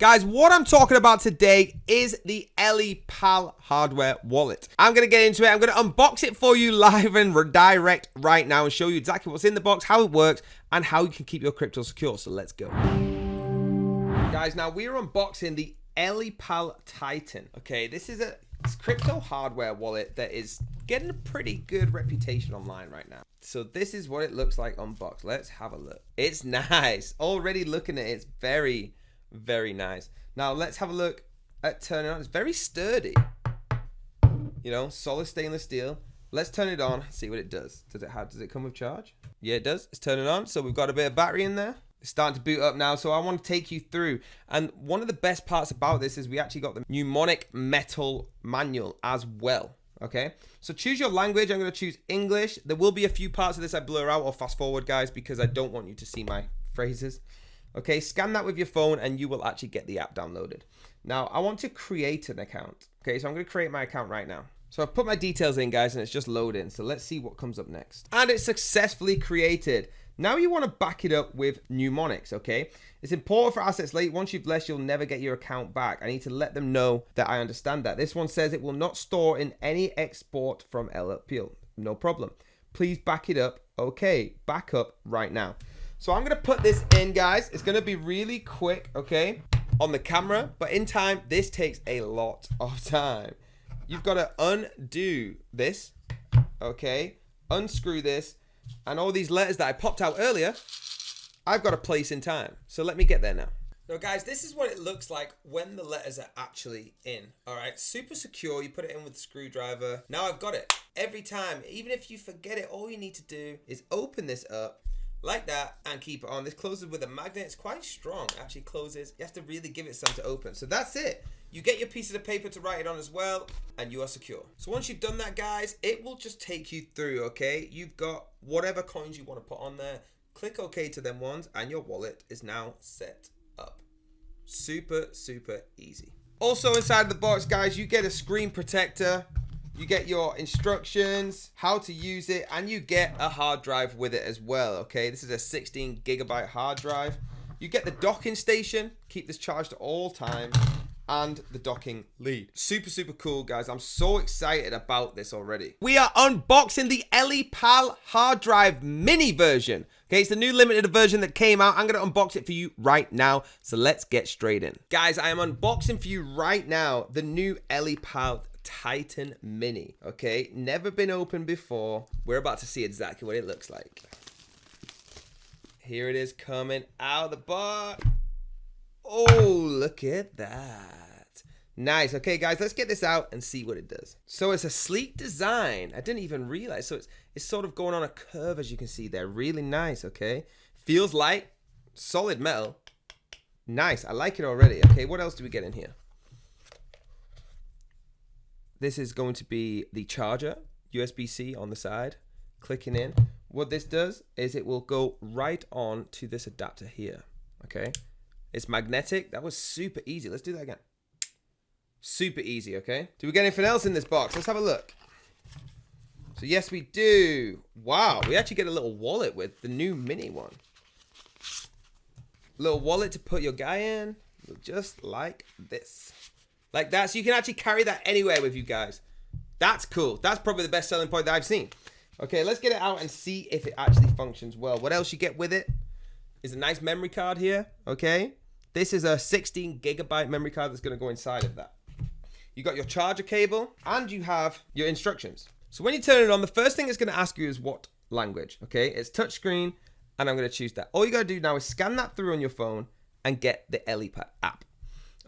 Guys, what I'm talking about today is the ELLIPAL hardware wallet. I'm going to get into it. I'm going to unbox it for you live and redirect right now and show you exactly what's in the box, how it works, and how you can keep your crypto secure. So let's go. Guys, now we're unboxing the ELLIPAL Titan. Okay, this is a crypto hardware wallet that is getting a pretty good reputation online right now. So this is what it looks like unboxed. Let's have a look. It's nice. Already looking at it, it's very nice. Now let's have a look at turning on. It's very sturdy, you know, solid stainless steel. Let's turn it on, see what it does. Does it come with charge? Yeah, it does. It's turning on. So we've got a bit of battery in there. It's starting to boot up now, so I want to take you through. And one of the best parts about this is we actually got the mnemonic metal manual as well. Okay, so choose your language. I'm going to choose English. There will be a few parts of this I blur out or fast forward, guys, because I don't want you to see my phrases. Okay, scan that with your phone and you will actually get the app downloaded. Now, I want to create an account. Okay, so I'm going to create my account right now. So I've put my details in, guys, and it's just loading. So let's see what comes up next. And it's successfully created. Now you want to back it up with mnemonics, okay? It's important for assets late. Once you've left, you'll never get your account back. I need to let them know that I understand that. This one says it will not store in any export from ELLIPAL. No problem. Please back it up. Okay, back up right now. So I'm going to put this in, guys. It's going to be really quick, okay, on the camera. But in time, this takes a lot of time. You've got to undo this, okay, unscrew this, and all these letters that I popped out earlier, I've got to place in time. So let me get there now. Now, guys, this is what it looks like when the letters are actually in. All right, super secure. You put it in with a screwdriver. Now I've got it. Every time, even if you forget it, all you need to do is open this up like that and keep it on. This closes with a magnet. It's quite strong. It actually closes. You have to really give it some to open. So that's it. You get your piece of paper to write it on as well, and you are secure. So once you've done that, guys, it will just take you through, okay? You've got whatever coins you want to put on there. Click OK to them ones, and your wallet is now set up. Super easy. Also inside the box, guys, you get a screen protector. You get your instructions, how to use it, and you get a hard drive with it as well, okay? This is a 16 gigabyte hard drive. You get the docking station, keep this charged at all times, and the docking lead. Super cool, guys. I'm so excited about this already. We are unboxing the ELLIPAL hard drive mini version. Okay, it's the new limited version that came out. I'm going to unbox it for you right now. So let's get straight in. Guys, I am unboxing for you right now the new ELLIPAL Titan Mini. Okay, never been opened before. We're about to see exactly what it looks like. Here it is coming out of the box. Oh, look at that. Nice. Okay, guys, let's get this out and see what it does. So it's a sleek design. I didn't even realize. So it's sort of going on a curve, as you can see there. Really nice, okay? Feels light. Solid metal. Nice. I like it already. Okay, what else do we get in here? This is going to be the charger, USB-C on the side, clicking in. What this does is it will go right on to this adapter here, okay? It's magnetic. That was super easy. Let's do that again. Super easy, okay? Do we get anything else in this box? Let's have a look. So yes, we do. Wow, we actually get a little wallet with the new mini one. Little wallet to put your guy in, just like this. Like that, so you can actually carry that anywhere with you guys. That's cool. That's probably the best selling point that I've seen. Okay, let's get it out and see if it actually functions well. What else you get with it is a nice memory card here, okay? This is a 16 gigabyte memory card that's going to go inside of that. You got your charger cable, and you have your instructions. So when you turn it on, the first thing it's going to ask you is what language, okay? It's touchscreen, and I'm going to choose that. All you got to do now is scan that through on your phone and get the ELLIPAL app,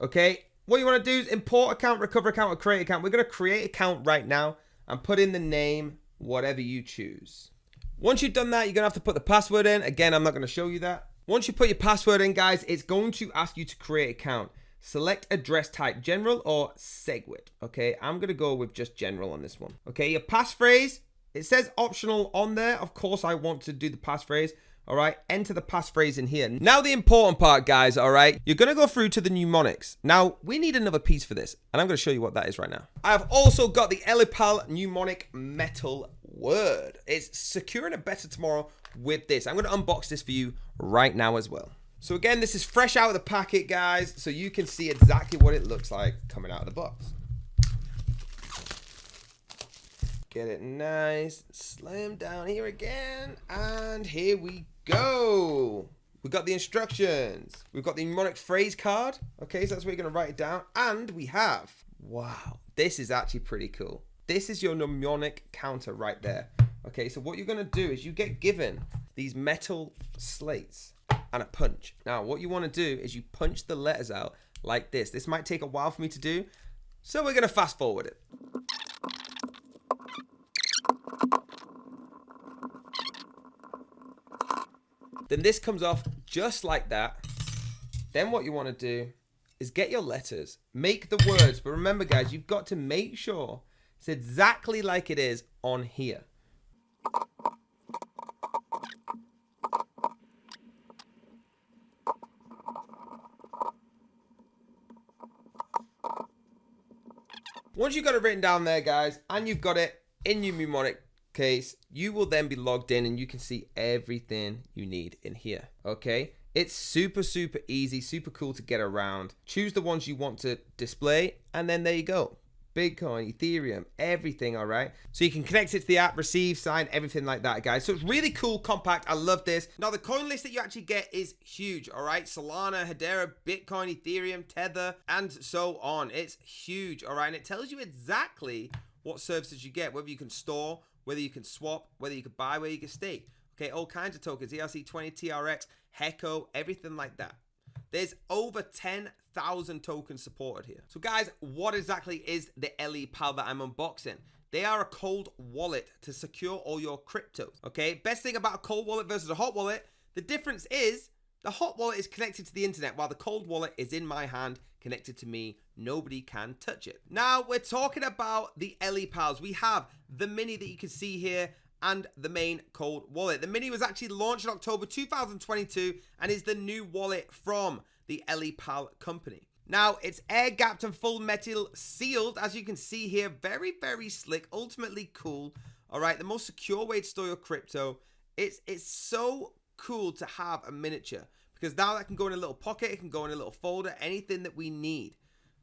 okay? What you want to do is import account, recover account, or create account. We're going to create account right now and put in the name, whatever you choose. Once you've done that, you're going to have to put the password in. Again, I'm not going to show you that. Once you put your password in, guys, it's going to ask you to create account. Select address type, general or SegWit. Okay, I'm going to go with just general on this one. Okay, your passphrase, it says optional on there. Of course, I want to do the passphrase. All right, enter the passphrase in here. Now the important part, guys, all right, you're going to go through to the mnemonics. Now, we need another piece for this, and I'm going to show you what that is right now. I've also got the ELLIPAL mnemonic metal word. It's securing a better tomorrow with this. I'm going to unbox this for you right now as well. So again, this is fresh out of the packet, guys, so you can see exactly what it looks like coming out of the box. Get it nice, slam down here again, and here we go. We got the instructions. We've got the mnemonic phrase card. Okay, so that's where you're gonna write it down. And we have, wow, this is actually pretty cool. This is your mnemonic counter right there. Okay, so what you're gonna do is you get given these metal slates and a punch. Now, what you wanna do is you punch the letters out like this. This might take a while for me to do, so we're gonna fast forward it. Then this comes off just like that. Then what you want to do is get your letters, make the words, but remember guys, you've got to make sure it's exactly like it is on here. Once you've got it written down there, guys, and you've got it in your mnemonic case, you will then be logged in and you can see everything you need in here. Okay, it's super easy, super cool to get around. Choose the ones you want to display, and then there you go. Bitcoin, Ethereum, everything. All right, so you can connect it to the app, receive, sign, everything like that, guys. So it's really cool, compact. I love this. Now the coin list that you actually get is huge. All right, Solana, Hedera, Bitcoin, Ethereum, Tether, and so on. It's huge. All right, and it tells you exactly what services you get, whether you can store, whether you can swap, whether you can buy, whether you can stake. Okay, all kinds of tokens, ERC20, TRX, Hecko, everything like that. There's over 10,000 tokens supported here. So guys, what exactly is the ELLIPAL that I'm unboxing? They are a cold wallet to secure all your cryptos. Okay, best thing about a cold wallet versus a hot wallet, the difference is the hot wallet is connected to the internet while the cold wallet is in my hand, connected to me. Nobody can touch it. Now we're talking about the ELLIPALs. We have the mini that you can see here and the main cold wallet. The mini was actually launched in October 2022 and is the new wallet from the ELLIPAL company. Now it's air gapped and full metal sealed, as you can see here. Very slick, ultimately cool. All right, the most secure way to store your crypto. It's so cool to have a miniature, because now that can go in a little pocket, it can go in a little folder, anything that we need.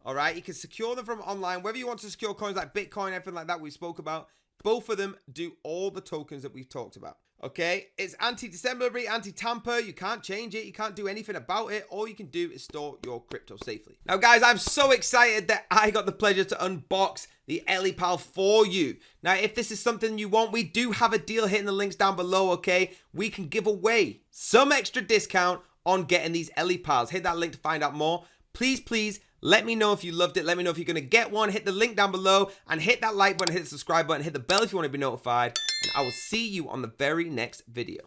All right, you can secure them from online, whether you want to secure coins like Bitcoin, everything like that we spoke about. Both of them do all the tokens that we've talked about. Okay, it's anti-dissemblability, anti-tamper. You can't change it. You can't do anything about it. All you can do is store your crypto safely. Now, guys, I'm so excited that I got the pleasure to unbox the ELLIPAL for you. Now, if this is something you want, we do have a deal hitting the links down below, okay? We can give away some extra discount on getting these ELLIPALs. Hit that link to find out more. Please, let me know if you loved it. Let me know if you're going to get one. Hit the link down below and hit that like button, hit the subscribe button, hit the bell if you want to be notified. And I will see you on the very next video.